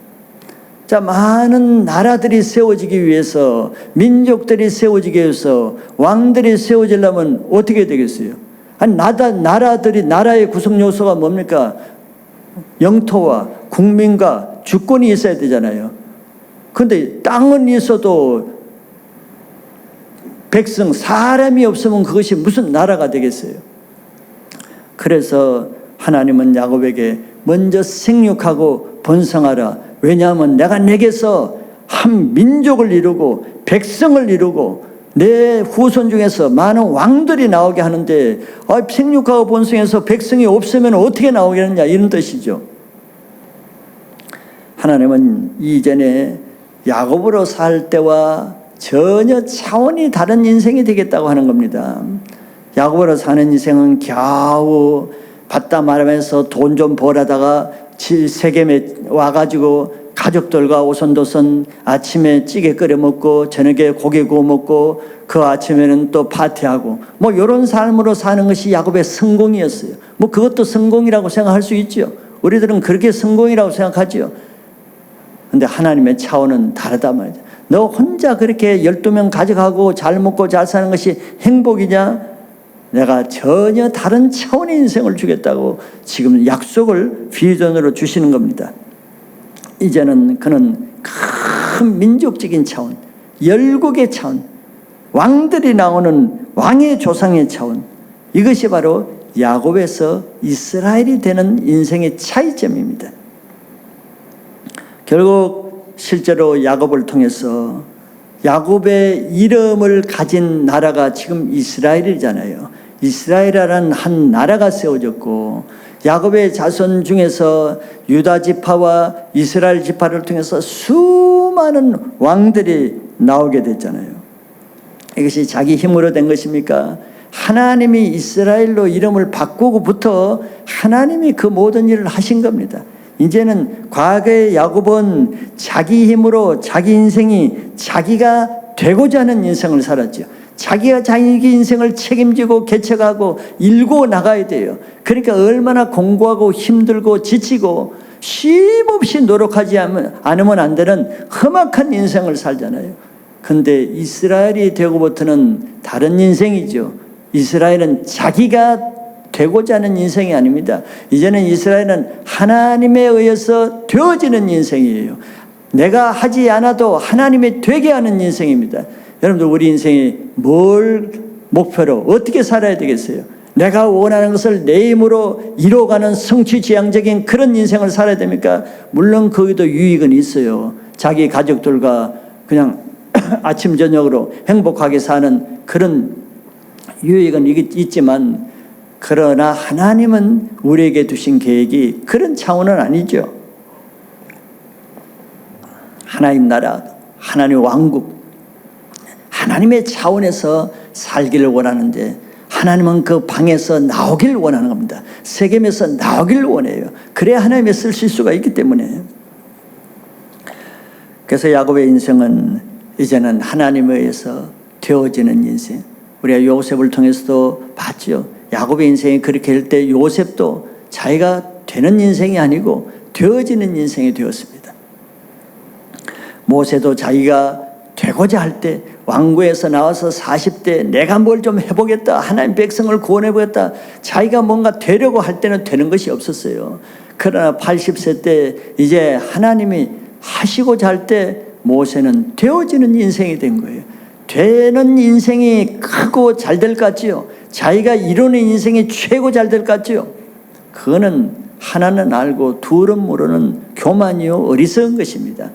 자, 많은 나라들이 세워지기 위해서, 민족들이 세워지기 위해서, 왕들이 세워지려면 어떻게 되겠어요? 아니, 나라의 구성 요소가 뭡니까? 영토와 국민과 주권이 있어야 되잖아요. 그런데 땅은 있어도 백성, 사람이 없으면 그것이 무슨 나라가 되겠어요? 그래서 하나님은 야곱에게 먼저 생육하고 번성하라. 왜냐하면 내가 내게서 한 민족을 이루고 백성을 이루고 내 후손 중에서 많은 왕들이 나오게 하는데, 생육하고 번성해서 백성이 없으면 어떻게 나오겠느냐, 이런 뜻이죠. 하나님은 이전에 야곱으로 살 때와 전혀 차원이 다른 인생이 되겠다고 하는 겁니다. 야곱으로 사는 인생은 겨우 바다 말하면서 돈 좀 벌어다가 세겜에 와가지고 가족들과 오손도손 아침에 찌개 끓여 먹고 저녁에 고기 구워 먹고 그 아침에는 또 파티하고 뭐 이런 삶으로 사는 것이 야곱의 성공이었어요. 뭐 그것도 성공이라고 생각할 수 있죠. 우리들은 그렇게 성공이라고 생각하죠. 근데 하나님의 차원은 다르다 말이죠. 너 혼자 그렇게 12명 가져가고 잘 먹고 잘 사는 것이 행복이냐? 내가 전혀 다른 차원의 인생을 주겠다고 지금 약속을 비전으로 주시는 겁니다. 이제는 그는 큰 민족적인 차원, 열국의 차원, 왕들이 나오는 왕의 조상의 차원, 이것이 바로 야곱에서 이스라엘이 되는 인생의 차이점입니다. 결국 실제로 야곱을 통해서 야곱의 이름을 가진 나라가 지금 이스라엘이잖아요. 이스라엘이라는 한 나라가 세워졌고, 야곱의 자손 중에서 유다 지파와 이스라엘 지파를 통해서 수많은 왕들이 나오게 됐잖아요. 이것이 자기 힘으로 된 것입니까? 하나님이 이스라엘로 이름을 바꾸고부터 하나님이 그 모든 일을 하신 겁니다. 이제는 과거의 야곱은 자기 힘으로 자기 인생이 자기가 되고자 하는 인생을 살았죠. 자기가 자기 인생을 책임지고 개척하고 일고 나가야 돼요. 그러니까 얼마나 공고하고 힘들고 지치고 쉼없이 노력하지 않으면 안 되는 험악한 인생을 살잖아요. 근데 이스라엘이 되고부터는 다른 인생이죠. 이스라엘은 자기가 되고자 하는 인생이 아닙니다. 이제는 이스라엘은 하나님에 의해서 되어지는 인생이에요. 내가 하지 않아도 하나님이 되게 하는 인생입니다. 여러분들, 우리 인생이 뭘 목표로 어떻게 살아야 되겠어요? 내가 원하는 것을 내 힘으로 이뤄가는 성취지향적인 그런 인생을 살아야 됩니까? 물론 거기도 유익은 있어요. 자기 가족들과 그냥 아침 저녁으로 행복하게 사는 그런 유익은 있지만, 그러나 하나님은 우리에게 두신 계획이 그런 차원은 아니죠. 하나님 나라, 하나님 왕국, 하나님의 차원에서 살기를 원하는데 하나님은 그 방에서 나오길 원하는 겁니다. 세겜에서 나오길 원해요. 그래야 하나님이 쓰실 수가 있기 때문에. 그래서 야곱의 인생은 이제는 하나님에 의해서 되어지는 인생. 우리가 요셉을 통해서도 봤죠. 야곱의 인생이 그렇게 할 때 요셉도 자기가 되는 인생이 아니고 되어지는 인생이 되었습니다. 모세도 자기가 되고자 할 때 왕궁에서 나와서 40대 내가 뭘 좀 해보겠다, 하나님 백성을 구원해보겠다, 자기가 뭔가 되려고 할 때는 되는 것이 없었어요. 그러나 80세 때 이제 하나님이 하시고자 할 때 모세는 되어지는 인생이 된 거예요. 되는 인생이 크고 잘 될 것 같지요? 자기가 이루는 인생이 최고 잘 될 것 같지요? 그거는 하나는 알고 둘은 모르는 교만이요 어리석은 것입니다.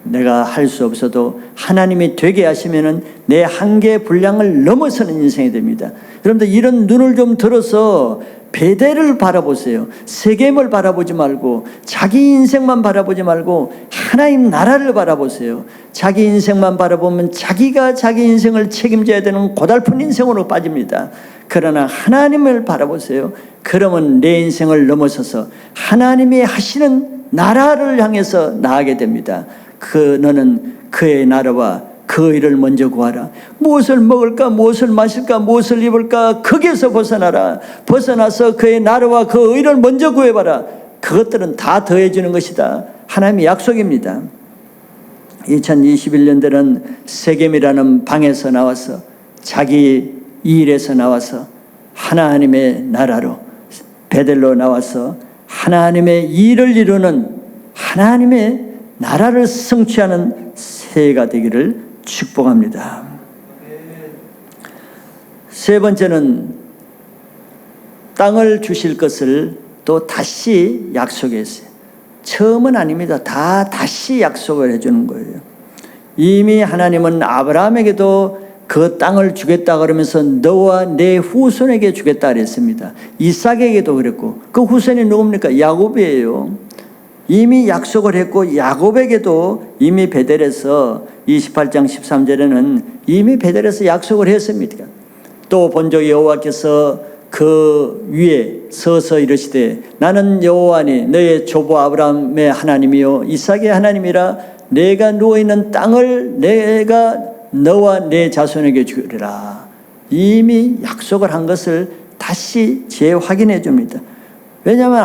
내가 할 수 없어도 하나님이 되게 하시면은 내 한계 분량을 넘어서는 인생이 됩니다. 여러분들, 이런 눈을 좀 들어서 베델을 바라보세요. 세겜을 바라보지 말고 자기 인생만 바라보지 말고 하나님 나라를 바라보세요. 자기 인생만 바라보면 자기가 자기 인생을 책임져야 되는 고달픈 인생으로 빠집니다. 그러나 하나님을 바라보세요. 그러면 내 인생을 넘어서서 하나님이 하시는 나라를 향해서 나아가게 됩니다. 너는 그의 나라와 그 일을 먼저 구하라. 무엇을 먹을까, 무엇을 마실까, 무엇을 입을까, 거기에서 벗어나라. 벗어나서 그의 나라와 그 의를 먼저 구해봐라. 그것들은 다 더해지는 것이다. 하나님의 약속입니다. 2021년대는 세겜이라는 방에서 나와서 자기 일에서 나와서 하나님의 나라로 베델로 나와서 하나님의 일을 이루는 하나님의 나라를 성취하는 새해가 되기를 축복합니다. 세 번째는 땅을 주실 것을 또 다시 약속했어요. 처음은 아닙니다. 다시 약속을 해주는 거예요. 이미 하나님은 아브라함에게도 그 땅을 주겠다 그러면서 너와 내 후손에게 주겠다 그랬습니다. 이삭에게도 그랬고, 그 후손이 누굽니까? 야곱이에요. 이미 약속을 했고, 야곱에게도 이미 베델에서 28장 13절에는 이미 베델에서 약속을 했습니다. 또 본적 여호와께서 그 위에 서서 이르시되 나는 여호와니 너의 조부 아브라함의 하나님이요 이삭의 하나님이라. 내가 누워있는 땅을 내가 너와 내 자손에게 주리라. 이미 약속을 한 것을 다시 재확인해 줍니다. 왜냐하면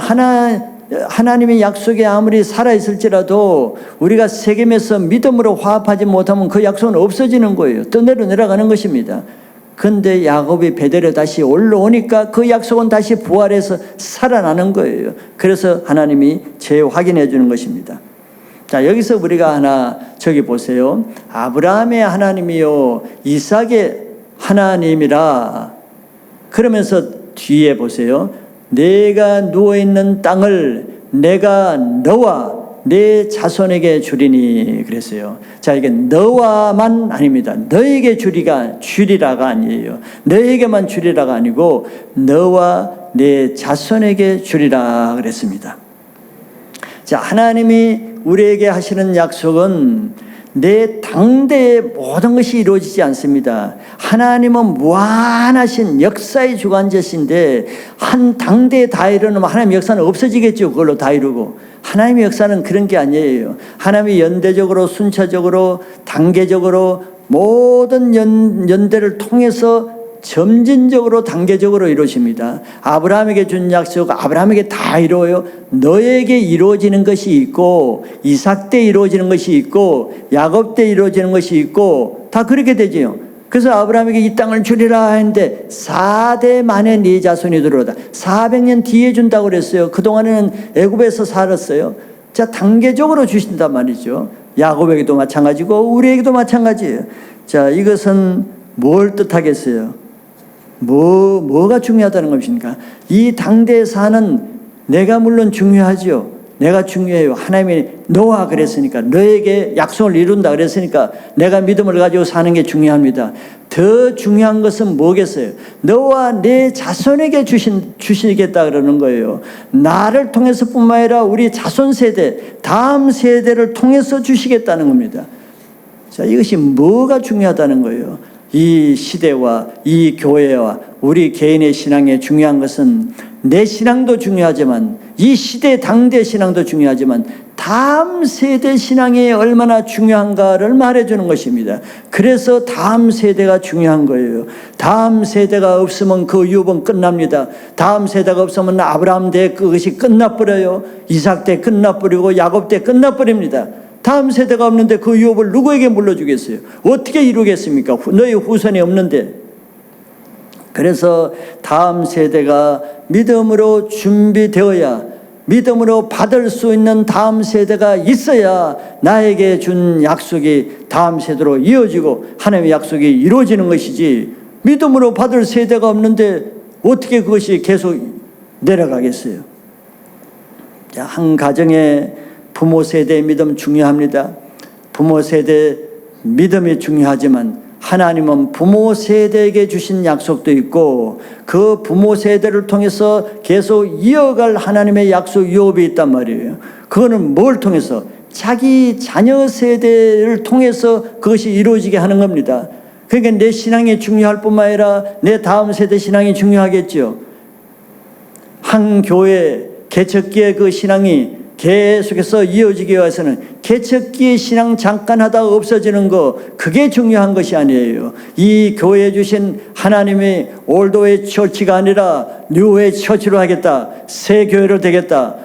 하나님의 약속이 아무리 살아있을지라도 우리가 세겜에서 믿음으로 화합하지 못하면 그 약속은 없어지는 거예요. 떠내려 내려가는 것입니다. 그런데 야곱이 베델에 다시 올라오니까 그 약속은 다시 부활해서 살아나는 거예요. 그래서 하나님이 재확인해 주는 것입니다. 자, 여기서 우리가 하나 저기 보세요. 아브라함의 하나님이요 이삭의 하나님이라 그러면서 뒤에 보세요. 내가 누워있는 땅을 내가 너와 내 자손에게 주리니 그랬어요. 자, 이게 너와만 아닙니다. 너에게 주리라가 아니에요. 너에게만 주리라가 아니고 너와 내 자손에게 주리라 그랬습니다. 자, 하나님이 우리에게 하시는 약속은 내 당대에 모든 것이 이루어지지 않습니다. 하나님은 무한하신 역사의 주관자신데 한 당대에 다 이루면 하나님의 역사는 없어지겠죠. 그걸로 다 이루고. 하나님의 역사는 그런 게 아니에요. 하나님이 연대적으로 순차적으로 단계적으로 모든 연대를 통해서 점진적으로 단계적으로 이루어집니다. 아브라함에게 준 약속 아브라함에게 다 이루어요. 너에게 이루어지는 것이 있고 이삭 때 이루어지는 것이 있고 야곱 때 이루어지는 것이 있고 다 그렇게 되지요. 그래서 아브라함에게 이 땅을 주리라 했는데 4대 만에 네 자손이 들어오다. 400년 뒤에 준다고 그랬어요. 그동안에는 애굽에서 살았어요. 자, 단계적으로 주신단 말이죠. 야곱에게도 마찬가지고 우리에게도 마찬가지예요. 자, 이것은 뭘 뜻하겠어요? 뭐가 중요하다는 것입니까? 이 당대에 사는 내가 물론 중요하죠. 내가 중요해요. 하나님이 너와 그랬으니까, 너에게 약속을 이룬다 그랬으니까 내가 믿음을 가지고 사는 게 중요합니다. 더 중요한 것은 뭐겠어요? 너와 내 자손에게 주시겠다 그러는 거예요. 나를 통해서뿐만 아니라 우리 자손 세대, 다음 세대를 통해서 주시겠다는 겁니다. 자, 이것이 뭐가 중요하다는 거예요? 이 시대와 이 교회와 우리 개인의 신앙에 중요한 것은 내 신앙도 중요하지만 이 시대 당대 신앙도 중요하지만 다음 세대 신앙이 얼마나 중요한가를 말해주는 것입니다. 그래서 다음 세대가 중요한 거예요. 다음 세대가 없으면 그 유업은 끝납니다. 다음 세대가 없으면 아브라함 때 그것이 끝나버려요. 이삭 때 끝나버리고 야곱 때 끝나버립니다. 다음 세대가 없는데 그 유업을 누구에게 물려주겠어요? 어떻게 이루겠습니까? 너희 후손이 없는데. 그래서 다음 세대가 믿음으로 준비되어야, 믿음으로 받을 수 있는 다음 세대가 있어야 나에게 준 약속이 다음 세대로 이어지고 하나님의 약속이 이루어지는 것이지, 믿음으로 받을 세대가 없는데 어떻게 그것이 계속 내려가겠어요? 한 가정에 부모 세대의 믿음 중요합니다. 부모 세대 믿음이 중요하지만 하나님은 부모 세대에게 주신 약속도 있고 그 부모 세대를 통해서 계속 이어갈 하나님의 약속 유업이 있단 말이에요. 그거는 뭘 통해서? 자기 자녀 세대를 통해서 그것이 이루어지게 하는 겁니다. 그러니까 내 신앙이 중요할 뿐만 아니라 내 다음 세대 신앙이 중요하겠죠. 한 교회 개척기의 그 신앙이 계속해서 이어지기 위해서는 개척기의 신앙 잠깐 하다가 없어지는 거, 그게 중요한 것이 아니에요. 이 교회에 주신 하나님의 올드웨이 처치가 아니라 뉴웨이 처치로 하겠다, 새 교회로 되겠다,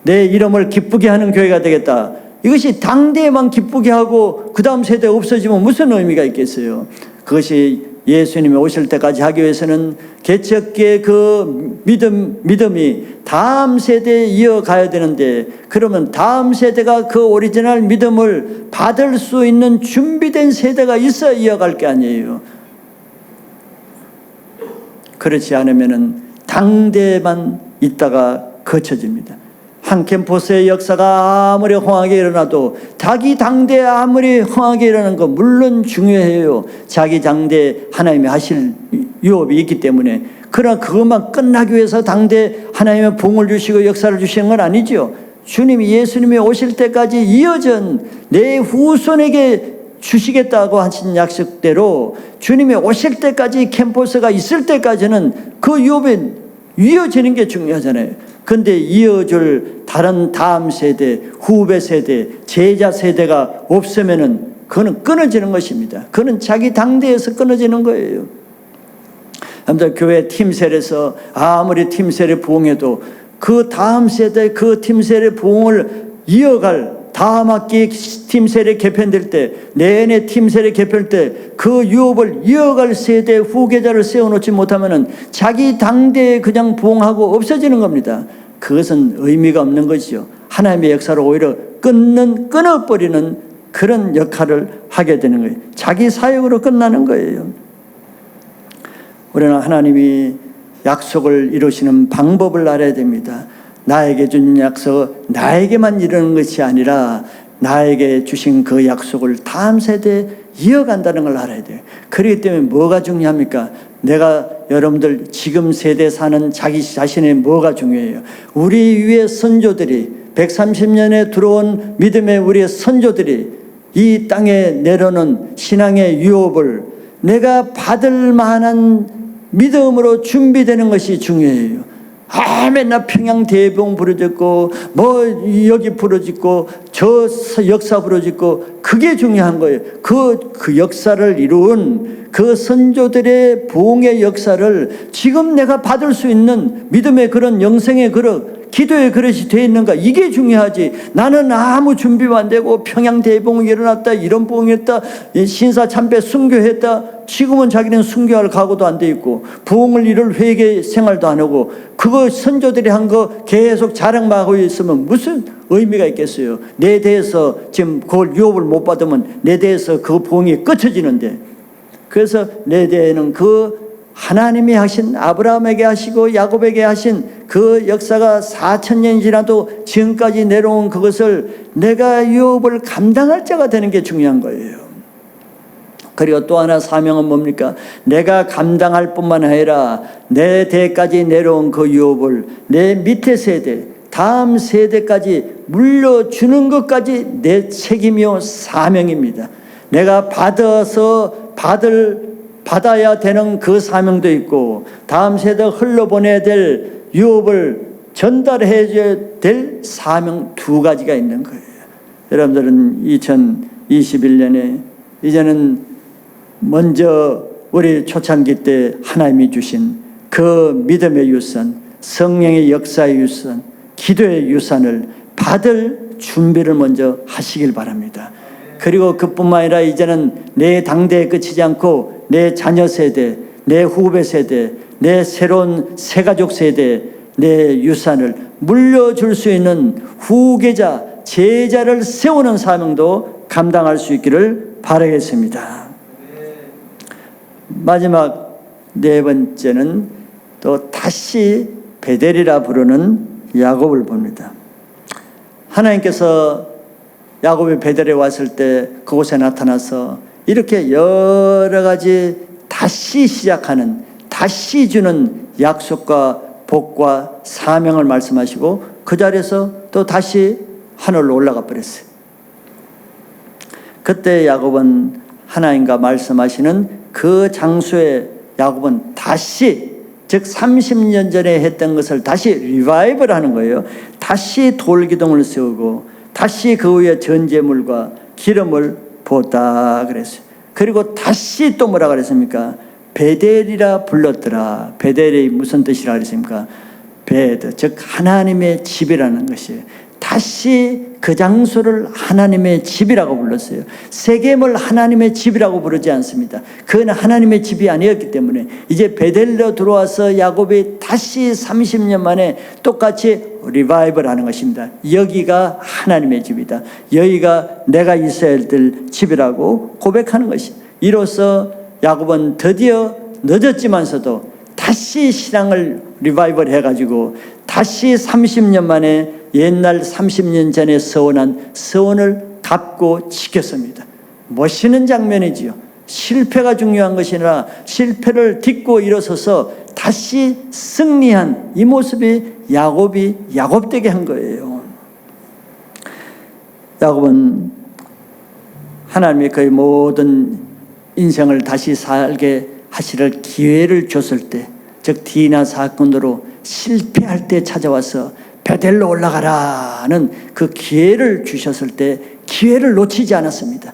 내 이름을 기쁘게 하는 교회가 되겠다, 이것이 당대에만 기쁘게 하고 그 다음 세대에 없어지면 무슨 의미가 있겠어요? 그것이 예수님이 오실 때까지 하기 위해서는 개척기의 그 믿음이 다음 세대에 이어가야 되는데, 그러면 다음 세대가 그 오리지널 믿음을 받을 수 있는 준비된 세대가 있어야 이어갈 게 아니에요. 그렇지 않으면 당대에만 있다가 거쳐집니다. 한 캠퍼스의 역사가 아무리 흥하게 일어나도 자기 당대에 아무리 흥하게 일어나는 거 물론 중요해요. 자기 당대에 하나님이 하실 유업이 있기 때문에. 그러나 그것만 끝나기 위해서 당대에 하나님의 봉을 주시고 역사를 주시는 건 아니죠. 주님이, 예수님이 오실 때까지 이어진 내 후손에게 주시겠다고 하신 약속대로 주님이 오실 때까지, 캠퍼스가 있을 때까지는 그 유업이 이어지는 게 중요하잖아요. 그런데 이어줄 다른 다음 세대, 후배 세대, 제자 세대가 없으면은 그거는 끊어지는 것입니다. 그거는 자기 당대에서 끊어지는 거예요. 아무튼 교회 팀셀에서 아무리 팀셀에 부흥해도 그 다음 세대, 그 팀셀의 부흥을 이어갈, 다음 학기 팀셀이 개편될 때, 내내 팀셀이 개편될 때 그 유업을 이어갈 세대 후계자를 세워놓지 못하면은 자기 당대에 그냥 부흥하고 없어지는 겁니다. 그것은 의미가 없는 것이죠. 하나님의 역사를 오히려 끊어버리는 그런 역할을 하게 되는 거예요. 자기 사역으로 끝나는 거예요. 우리는 하나님이 약속을 이루시는 방법을 알아야 됩니다. 나에게 준 약속, 나에게만 이루는 것이 아니라 나에게 주신 그 약속을 다음 세대에 이어간다는 걸 알아야 돼요. 그렇기 때문에 뭐가 중요합니까? 내가, 여러분들 지금 세대 사는 자기 자신의 뭐가 중요해요? 우리 위에 선조들이, 130년에 들어온 믿음의 우리의 선조들이 이 땅에 내려오는 신앙의 유업을 내가 받을 만한 믿음으로 준비되는 것이 중요해요. 맨날 평양 대봉 부러졌고 여기 부러졌고 저 역사 부러졌고 그게 중요한 거예요. 그 역사를 이룬 그 선조들의 부흥의 역사를 지금 내가 받을 수 있는 믿음의 그런 영생의 그릇, 기도의 그릇이 되어 있는가, 이게 중요하지. 나는 아무 준비도 안 되고 평양 대봉이 일어났다, 이런 부흥했다, 신사 참배 순교했다. 지금은 자기는 순교할 각오도 안 돼 있고 부흥을 이룰 회개 생활도 안 하고 그거 선조들이 한 거 계속 자랑만 하고 있으면 무슨 의미가 있겠어요. 내 대해서 지금 그걸 유업을 못 받으면 내 대해서 그 부흥이 끝쳐지는데, 그래서 내 대에는 그 하나님이 하신, 아브라함에게 하시고 야곱에게 하신 그 역사가 4,000년이 지나도 지금까지 내려온 그것을 내가 유업을 감당할 자가 되는 게 중요한 거예요. 그리고 또 하나 사명은 뭡니까? 내가 감당할 뿐만 아니라 내 대까지 내려온 그 유업을 내 밑에 세대, 다음 세대까지 물려주는 것까지 내 책임이요 사명입니다. 내가 받아야 되는 그 사명도 있고 다음 세대 흘러보내야 될 유업을 전달해줘야 될 사명 두 가지가 있는 거예요. 여러분들은 2021년에 이제는 먼저 우리 초창기 때 하나님이 주신 그 믿음의 유산, 성령의 역사의 유산, 기도의 유산을 받을 준비를 먼저 하시길 바랍니다. 그리고 그뿐만 아니라 이제는 내 당대에 그치지 않고 내 자녀 세대, 내 후배 세대, 내 새로운 새가족 세대, 내 유산을 물려줄 수 있는 후계자, 제자를 세우는 사명도 감당할 수 있기를 바라겠습니다. 마지막 네 번째는 또 다시 베델이라 부르는 야곱을 봅니다. 하나님께서 야곱이 베델에 왔을 때 그곳에 나타나서 이렇게 여러 가지 다시 시작하는, 다시 주는 약속과 복과 사명을 말씀하시고 그 자리에서 또 다시 하늘로 올라가 버렸어요. 그때 야곱은 하나님과 말씀하시는 그 장소에 야곱은 다시, 즉 30년 전에 했던 것을 다시 리바이벌 하는 거예요. 다시 돌기둥을 세우고 다시 그 위에 전제물과 기름을 부었다 그랬어요. 그리고 다시 또 뭐라 그랬습니까? 베델이라 불렀더라. 베델이 무슨 뜻이라 그랬습니까? 베드, 즉 하나님의 집이라는 것이에요. 다시 그 장소를 하나님의 집이라고 불렀어요. 세겜을 하나님의 집이라고 부르지 않습니다. 그건 하나님의 집이 아니었기 때문에 이제 베델로 들어와서 야곱이 다시 30년 만에 똑같이 리바이벌 하는 것입니다. 여기가 하나님의 집이다. 여기가 내가 있어야 될 집이라고 고백하는 것이. 이로써 야곱은 드디어 늦었지만서도 다시 신앙을 리바이벌 해가지고 다시 30년 만에 옛날 30년 전에 서원한 서원을 갚고 지켰습니다. 멋있는 장면이지요. 실패가 중요한 것이 아니라 실패를 딛고 일어서서 다시 승리한 이 모습이 야곱이 야곱되게 한 거예요. 야곱은 하나님이 그의 모든 인생을 다시 살게 하시를 기회를 줬을 때, 즉 디나 사건으로 실패할 때 찾아와서 베델로 올라가라는 그 기회를 주셨을 때 기회를 놓치지 않았습니다.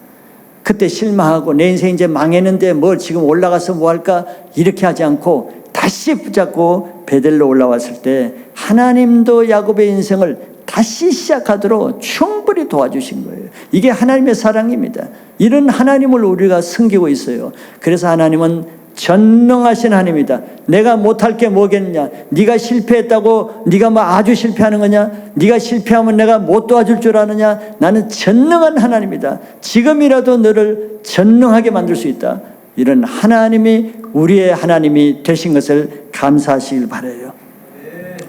그때 실망하고 내 인생 이제 망했는데 뭘 지금 올라가서 뭐 할까 이렇게 하지 않고 다시 붙잡고 베델로 올라왔을 때 하나님도 야곱의 인생을 다시 시작하도록 충분히 도와주신 거예요. 이게 하나님의 사랑입니다. 이런 하나님을 우리가 섬기고 있어요. 그래서 하나님은 전능하신 하나님이다. 내가 못할 게 뭐겠냐? 네가 실패했다고 네가 뭐 아주 실패하는 거냐? 네가 실패하면 내가 못 도와줄 줄 아느냐? 나는 전능한 하나님이다. 지금이라도 너를 전능하게 만들 수 있다. 이런 하나님이 우리의 하나님이 되신 것을 감사하시길 바라요.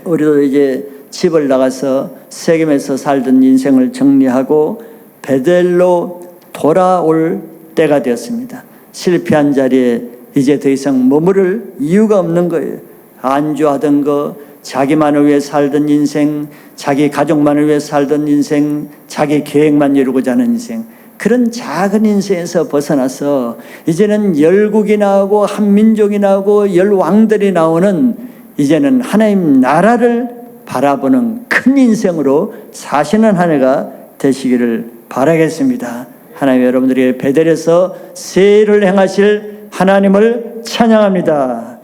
우리도 이제 집을 나가서 세겜에서 살던 인생을 정리하고 베델로 돌아올 때가 되었습니다. 실패한 자리에 이제 더 이상 머무를 이유가 없는 거예요. 안주하던 거, 자기만을 위해 살던 인생, 자기 가족만을 위해 살던 인생, 자기 계획만 이루고자 하는 인생, 그런 작은 인생에서 벗어나서 이제는 열국이 나오고 한민족이 나오고 열왕들이 나오는 이제는 하나님 나라를 바라보는 큰 인생으로 사시는 한 해가 되시기를 바라겠습니다. 하나님 여러분들에게 베델에서 세일을 행하실 하나님을 찬양합니다.